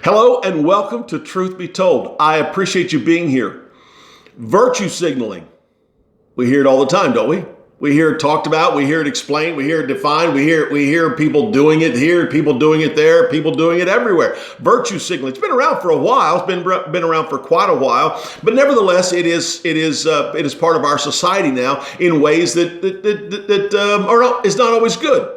Hello and welcome to Truth Be Told. I appreciate you being here. Virtue signaling. We hear it all the time, don't we? We hear it talked about, we hear it explained, we hear it defined, we hear people doing it here, people doing it there, people doing it everywhere. Virtue signaling. It's been around for a while. It's been around for quite a while, but nevertheless, it is part of our society now in ways that is not always good.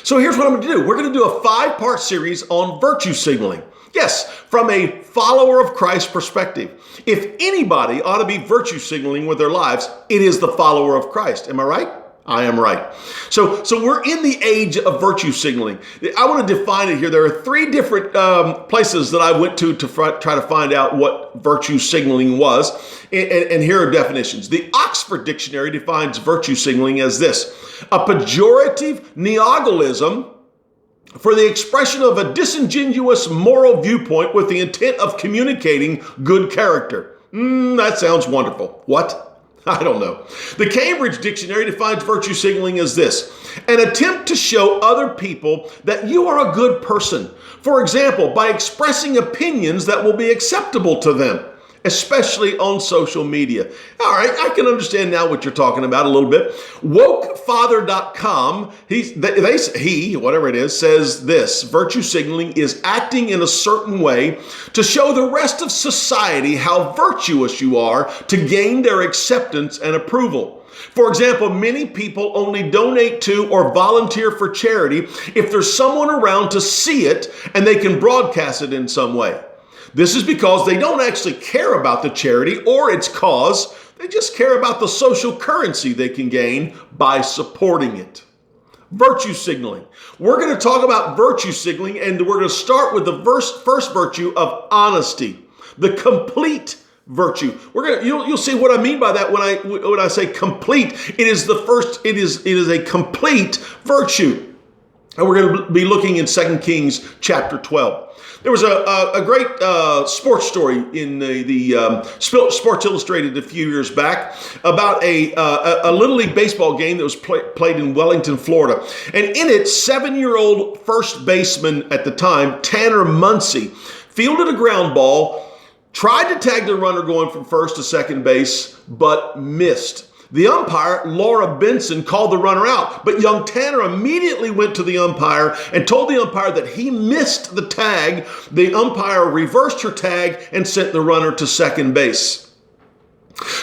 So here's what I'm going to do. We're going to do a 5-part series on virtue signaling. Yes, from a follower of Christ perspective. If anybody ought to be virtue signaling with their lives, it is the follower of Christ. Am I right? I am right. So we're in the age of virtue signaling. I want to define it here. There are 3 different places that I went to try to find out what virtue signaling was. And here are definitions. The Oxford Dictionary defines virtue signaling as this: a pejorative neologism for the expression of a disingenuous moral viewpoint with the intent of communicating good character. That sounds wonderful. What? I don't know. The Cambridge Dictionary defines virtue signaling as this: an attempt to show other people that you are a good person. For example, by expressing opinions that will be acceptable to them, especially on social media. All right, I can understand now what you're talking about a little bit. Wokefather.com, whatever it is, says this: virtue signaling is acting in a certain way to show the rest of society how virtuous you are to gain their acceptance and approval. For example, many people only donate to or volunteer for charity if there's someone around to see it and they can broadcast it in some way. This is because they don't actually care about the charity or its cause. They just care about the social currency they can gain by supporting it. Virtue signaling. We're going to talk about virtue signaling, and we're going to start with the first virtue of honesty, the complete virtue. You'll see what I mean by that when I say complete. It is a complete virtue. And we're going to be looking in 2 Kings chapter 12. There was a great sports story in the Sports Illustrated a few years back about a Little League baseball game that was played in Wellington, Florida. And in it, 7-year-old first baseman at the time, Tanner Muncy, fielded a ground ball, tried to tag the runner going from first to second base, but missed. The umpire, Laura Benson, called the runner out, but young Tanner immediately went to the umpire and told the umpire that he missed the tag. The umpire reversed her tag and sent the runner to second base.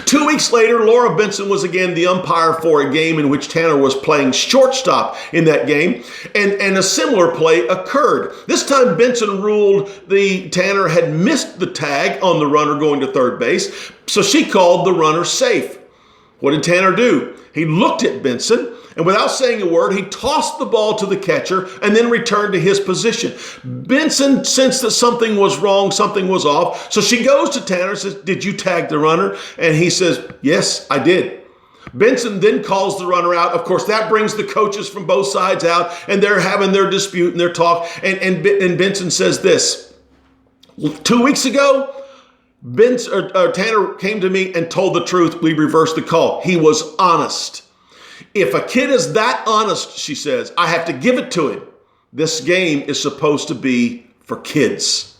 2 weeks later, Laura Benson was again the umpire for a game in which Tanner was playing shortstop in that game, and a similar play occurred. This time, Benson ruled Tanner had missed the tag on the runner going to third base, so she called the runner safe. What did Tanner do? He looked at Benson, and without saying a word, he tossed the ball to the catcher and then returned to his position. Benson sensed that something was wrong, something was off. So she goes to Tanner and says, "Did you tag the runner?" And he says, "Yes, I did." Benson then calls the runner out. Of course, that brings the coaches from both sides out, and they're having their dispute and their talk. And Benson says this: 2 weeks ago, Tanner came to me and told the truth. We reversed the call. He was honest. If a kid is that honest, she says, I have to give it to him. This game is supposed to be for kids.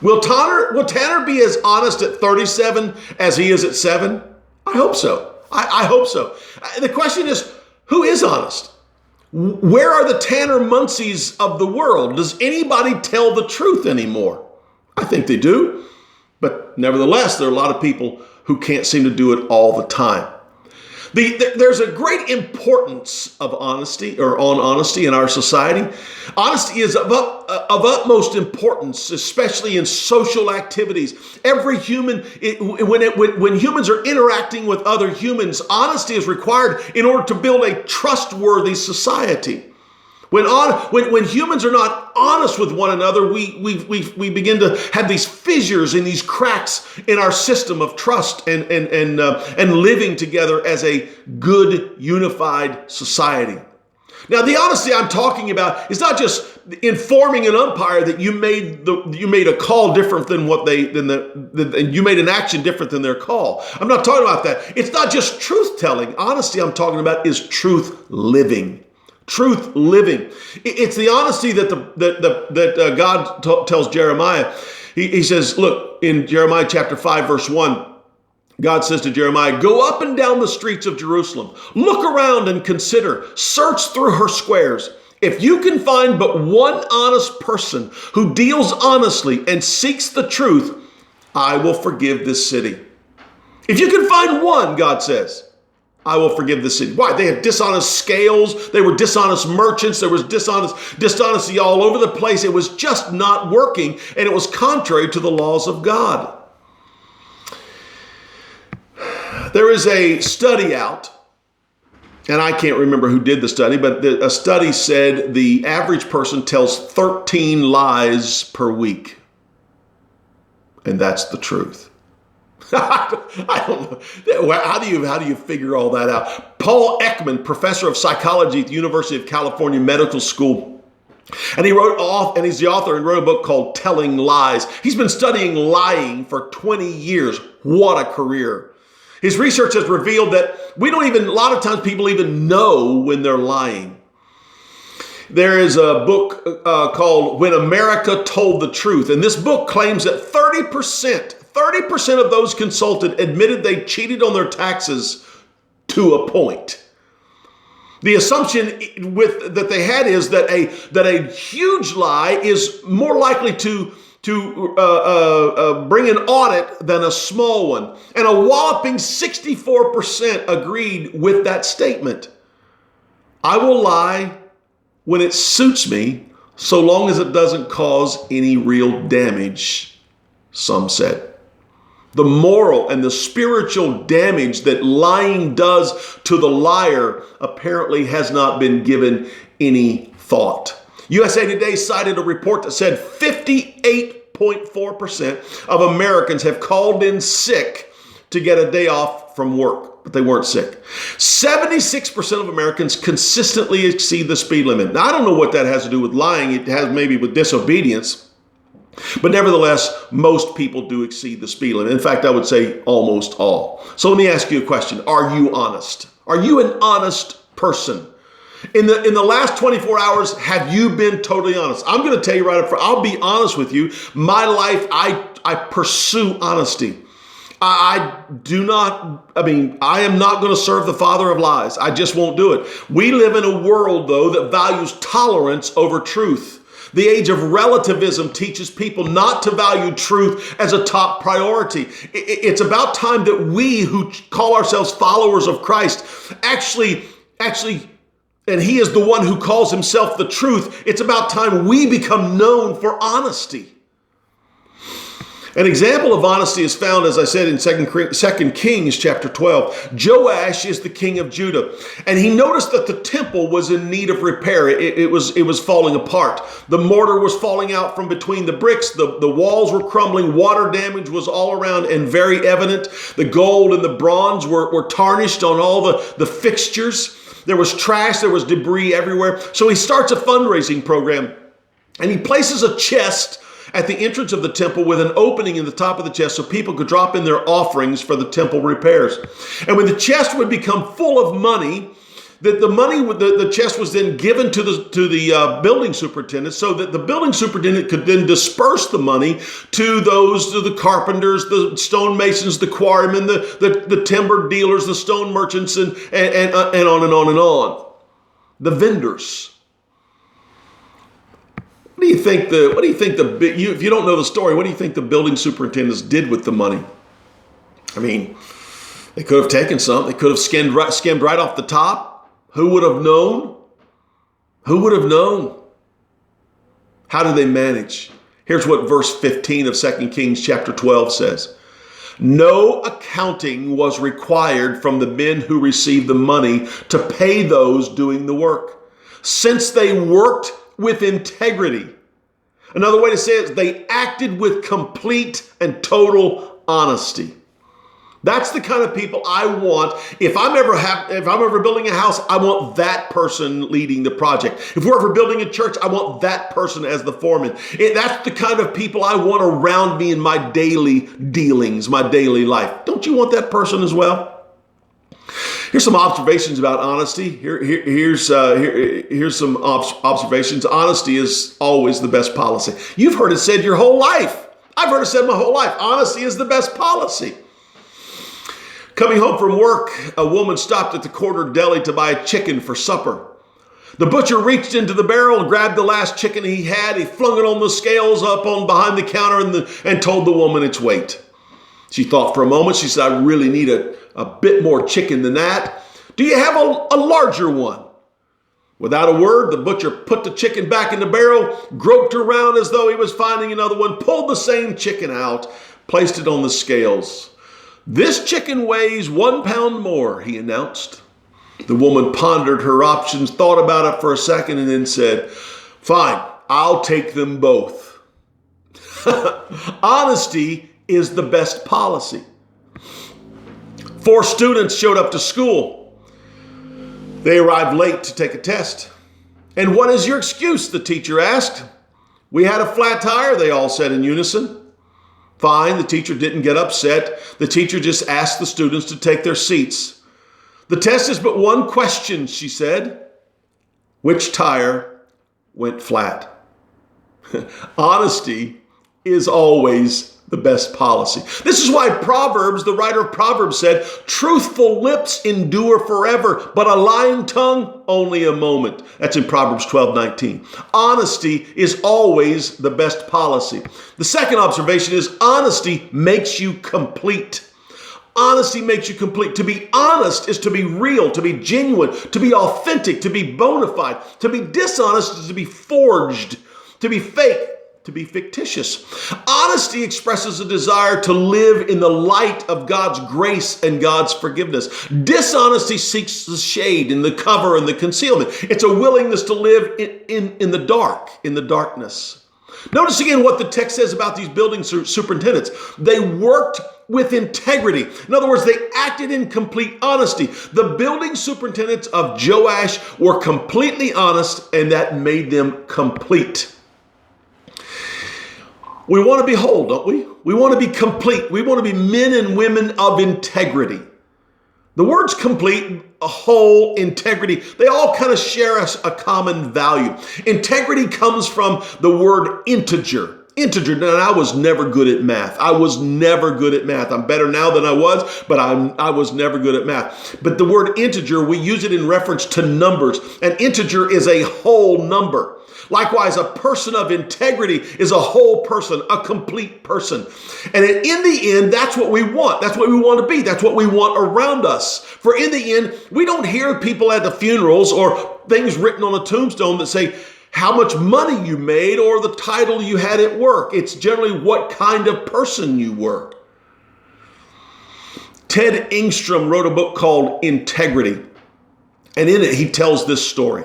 Will Tanner be as honest at 37 as he is at 7? I hope so. I hope so. The question is, who is honest? Where are the Tanner Muncys of the world? Does anybody tell the truth anymore? I think they do. But nevertheless, there are a lot of people who can't seem to do it all the time. There's a great importance of honesty in our society. Honesty is of utmost importance, especially in social activities. Every human, when humans are interacting with other humans, honesty is required in order to build a trustworthy society. When humans are not honest with one another, we begin to have these fissures and these cracks in our system of trust and living together as a good, unified society. Now, the honesty I'm talking about is not just informing an umpire that you made a call different than you made an action different than their call. I'm not talking about that. It's not just truth telling. Honesty I'm talking about is truth living. truth living. It's the honesty that God tells Jeremiah. He says, look, in Jeremiah chapter 5, verse 1, God says to Jeremiah, go up and down the streets of Jerusalem. Look around and consider. Search through her squares. If you can find but one honest person who deals honestly and seeks the truth, I will forgive this city. If you can find one, God says, I will forgive the city. Why? They had dishonest scales. They were dishonest merchants. There was dishonesty all over the place. It was just not working, and it was contrary to the laws of God. There is a study out, and I can't remember who did the study, but a study said the average person tells 13 lies per week. And that's the truth. I don't know. How do you figure all that out? Paul Ekman, professor of psychology at the University of California Medical School, and he's the author and wrote a book called Telling Lies. He's been studying lying for 20 years. What a career. His research has revealed that a lot of times people even know when they're lying. There is a book called When America Told the Truth, and this book claims that 30% of those consulted admitted they cheated on their taxes to a point. The assumption that they had is that a huge lie is more likely to bring an audit than a small one. And a whopping 64% agreed with that statement. I will lie when it suits me, so long as it doesn't cause any real damage, some said. The moral and the spiritual damage that lying does to the liar apparently has not been given any thought. USA Today cited a report that said 58.4% of Americans have called in sick to get a day off from work, but they weren't sick. 76% of Americans consistently exceed the speed limit. Now, I don't know what that has to do with lying. It has maybe with disobedience. But nevertheless, most people do exceed the speed limit. In fact, I would say almost all. So let me ask you a question. Are you honest? Are you an honest person? In the last 24 hours, have you been totally honest? I'm going to tell you right up front, I'll be honest with you. My life, I pursue honesty. I am not going to serve the father of lies. I just won't do it. We live in a world, though, that values tolerance over truth. The age of relativism teaches people not to value truth as a top priority. It's about time that we who call ourselves followers of Christ actually, and he is the one who calls himself the truth. It's about time we become known for honesty. An example of honesty is found, as I said, in 2 Kings chapter 12. Joash is the king of Judah, and he noticed that the temple was in need of repair. It was falling apart. The mortar was falling out from between the bricks. The walls were crumbling. Water damage was all around and very evident. The gold and the bronze were tarnished on all the fixtures. There was trash. There was debris everywhere. So he starts a fundraising program, and he places a chest at the entrance of the temple with an opening in the top of the chest so people could drop in their offerings for the temple repairs. And when the chest would become full of money, the chest was then given to the building superintendent so that the building superintendent could then disperse the money to the carpenters, the stonemasons, the quarrymen, the timber dealers, the stone merchants, and on and on and on. The vendors. What do you think if you don't know the story, what do you think the building superintendents did with the money? I mean, they could have taken some. They could have skimmed right off the top. Who would have known? Who would have known? How did they manage? Here's what verse 15 of 2 Kings chapter 12 says. No accounting was required from the men who received the money to pay those doing the work, since they worked with integrity. Another way to say it is they acted with complete and total honesty. That's the kind of people I want. If I'm ever building a house, I want that person leading the project. If we're ever building a church, I want that person as the foreman. That's the kind of people I want around me in my daily dealings, my daily life. Don't you want that person as well? Here's some observations about honesty. Here's some observations. Honesty is always the best policy. You've heard it said your whole life. I've heard it said my whole life. Honesty is the best policy. Coming home from work, a woman stopped at the corner deli to buy a chicken for supper. The butcher reached into the barrel and grabbed the last chicken he had. He flung it on the scales up on behind the counter and told the woman its weight. She thought for a moment. She said, I really need a bit more chicken than that. Do you have a larger one? Without a word, the butcher put the chicken back in the barrel, groped around as though he was finding another one, pulled the same chicken out, placed it on the scales. This chicken weighs 1 pound more, he announced. The woman pondered her options, thought about it for a second, and then said, fine, I'll take them both. Honesty is the best policy. 4 students showed up to school. They arrived late to take a test. And what is your excuse? The teacher asked. We had a flat tire, they all said in unison. Fine, the teacher didn't get upset. The teacher just asked the students to take their seats. The test is but one question, she said. Which tire went flat? Honesty is always the best policy. This is why Proverbs, the writer of Proverbs said, truthful lips endure forever, but a lying tongue only a moment. That's in Proverbs 12:19. Honesty is always the best policy. The second observation is honesty makes you complete. Honesty makes you complete. To be honest is to be real, to be genuine, to be authentic, to be bona fide. To be dishonest is to be forged, to be fake, to be fictitious. Honesty expresses a desire to live in the light of God's grace and God's forgiveness. Dishonesty seeks the shade and the cover and the concealment. It's a willingness to live in the dark, in the darkness. Notice again what the text says about these building superintendents. They worked with integrity. In other words, they acted in complete honesty. The building superintendents of Joash were completely honest, and that made them complete. We want to be whole, don't we? We want to be complete. We want to be men and women of integrity. The words complete, whole, integrity, they all kind of share us a common value. Integrity comes from the word integer. Integer. Now, I was never good at math. I'm better now than I was, but I was never good at math. But the word integer, we use it in reference to numbers. An integer is a whole number. Likewise, a person of integrity is a whole person, a complete person. And in the end, that's what we want. That's what we want to be. That's what we want around us. For in the end, we don't hear people at the funerals or things written on a tombstone that say how much money you made or the title you had at work. It's generally what kind of person you were. Ted Engstrom wrote a book called Integrity. And in it, he tells this story.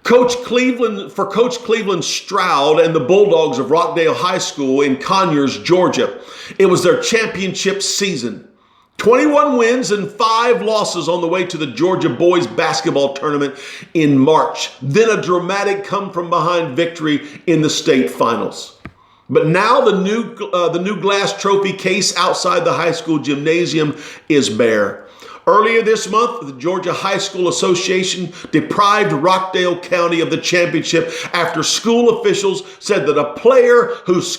Coach Cleveland Stroud and the Bulldogs of Rockdale High School in Conyers, Georgia. It was their championship season. 21 wins and 5 losses on the way to the Georgia boys basketball tournament in March. Then a dramatic come-from-behind victory in the state finals. But now the new glass trophy case outside the high school gymnasium is bare. Earlier this month, the Georgia High School Association deprived Rockdale County of the championship after school officials said that a player who was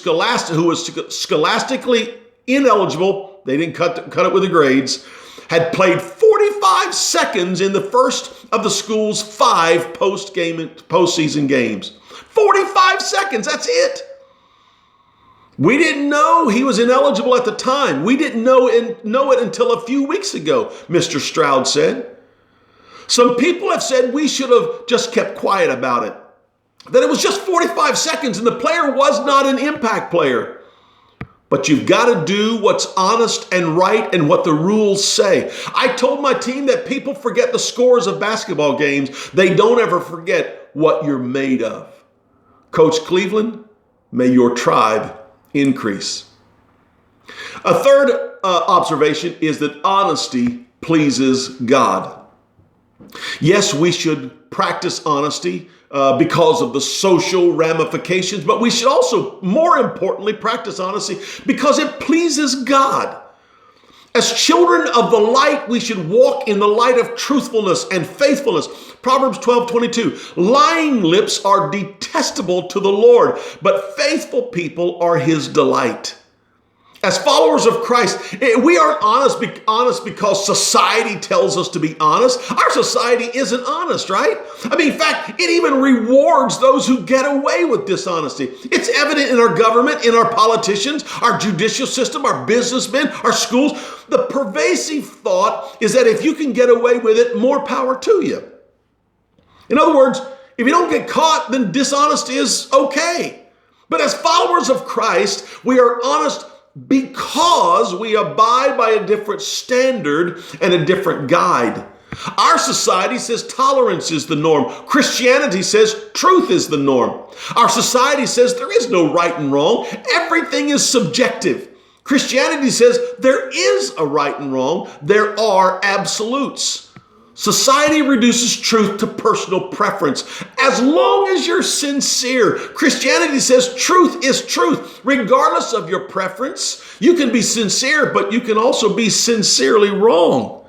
scholastically ineligible, they didn't cut it with the grades, had played 45 seconds in the first of the school's 5 postseason games. 45 seconds, that's it. We didn't know he was ineligible at the time. We didn't know it until a few weeks ago, Mr. Stroud said. Some people have said we should have just kept quiet about it. That it was just 45 seconds and the player was not an impact player. But you've got to do what's honest and right and what the rules say. I told my team that people forget the scores of basketball games. They don't ever forget what you're made of. Coach Cleveland, may your tribe increase. A third observation is that honesty pleases God. Yes, we should practice honesty because of the social ramifications, but we should also, more importantly, practice honesty because it pleases God. As children of the light, we should walk in the light of truthfulness and faithfulness. Proverbs 12:22. Lying lips are detestable to the Lord, but faithful people are his delight. As followers of Christ, we aren't honest because society tells us to be honest. Our society isn't honest, right? I mean, in fact, it even rewards those who get away with dishonesty. It's evident in our government, in our politicians, our judicial system, our businessmen, our schools. The pervasive thought is that if you can get away with it, more power to you. In other words, if you don't get caught, then dishonesty is okay. But as followers of Christ, we are honest because we abide by a different standard and a different guide. Our society says tolerance is the norm. Christianity says truth is the norm. Our society says there is no right and wrong. Everything is subjective. Christianity says there is a right and wrong. There are absolutes. Society reduces truth to personal preference. As long as you're sincere, Christianity says truth is truth. Regardless of your preference, you can be sincere, but you can also be sincerely wrong.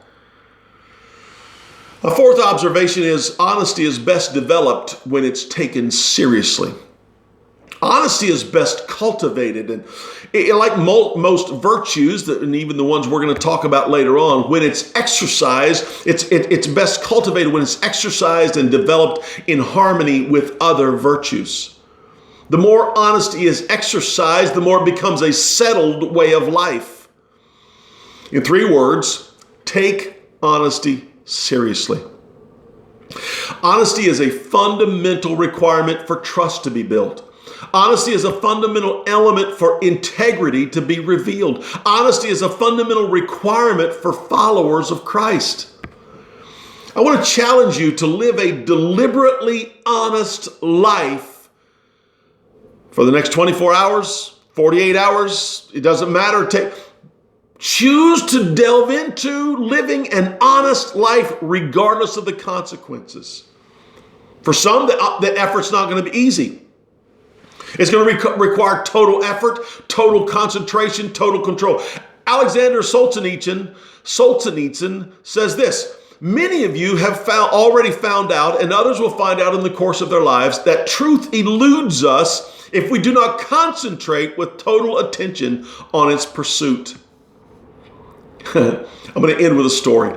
A fourth observation is honesty is best developed when it's taken seriously. Honesty is best cultivated, and like most virtues, and even the ones we're going to talk about later on, when it's exercised, it's best cultivated when it's exercised and developed in harmony with other virtues. The more honesty is exercised, the more it becomes a settled way of life. In 3 words, take honesty seriously. Honesty is a fundamental requirement for trust to be built. Honesty is a fundamental element for integrity to be revealed. Honesty is a fundamental requirement for followers of Christ. I want to challenge you to live a deliberately honest life for the next 24 hours, 48 hours. It doesn't matter. Choose to delve into living an honest life regardless of the consequences. For some, the effort's not going to be easy. It's going to require total effort, total concentration, total control. Alexander Solzhenitsyn says this: many of you have already found out, and others will find out in the course of their lives, that truth eludes us if we do not concentrate with total attention on its pursuit. I'm going to end with a story.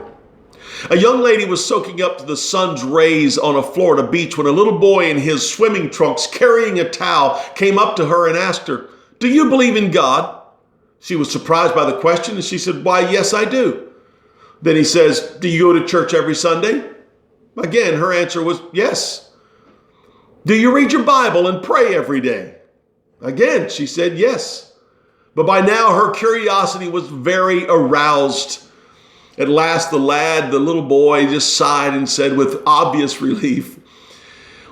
A young lady was soaking up the sun's rays on a Florida beach when a little boy in his swimming trunks carrying a towel came up to her and asked her, "Do you believe in God?" She was surprised by the question and she said, "Why, yes, I do." Then he says, "Do you go to church every Sunday?" Again, her answer was yes. "Do you read your Bible and pray every day?" Again, she said yes. But by now her curiosity was very aroused. At last, the little boy, just sighed and said with obvious relief,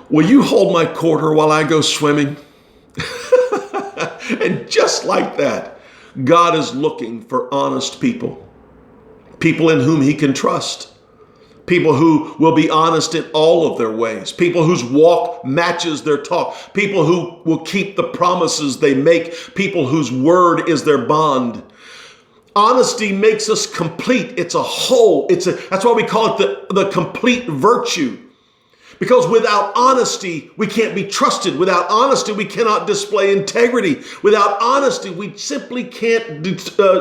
"Will you hold my quarter while I go swimming?" And just like that, God is looking for honest people. People in whom he can trust. People who will be honest in all of their ways. People whose walk matches their talk. People who will keep the promises they make. People whose word is their bond. Honesty makes us complete. It's a whole. That's why we call it the complete virtue. Because without honesty, we can't be trusted. Without honesty, we cannot display integrity. Without honesty, we simply can't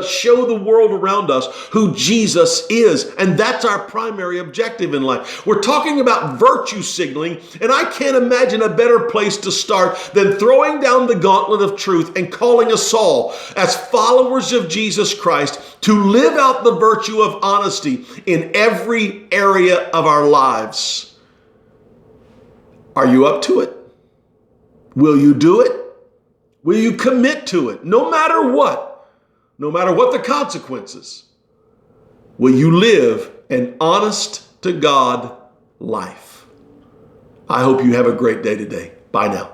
show the world around us who Jesus is. And that's our primary objective in life. We're talking about virtue signaling, and I can't imagine a better place to start than throwing down the gauntlet of truth and calling us all, as followers of Jesus Christ, to live out the virtue of honesty in every area of our lives. Are you up to it? Will you do it? Will you commit to it? No matter what the consequences, will you live an honest to God life? I hope you have a great day today. Bye now.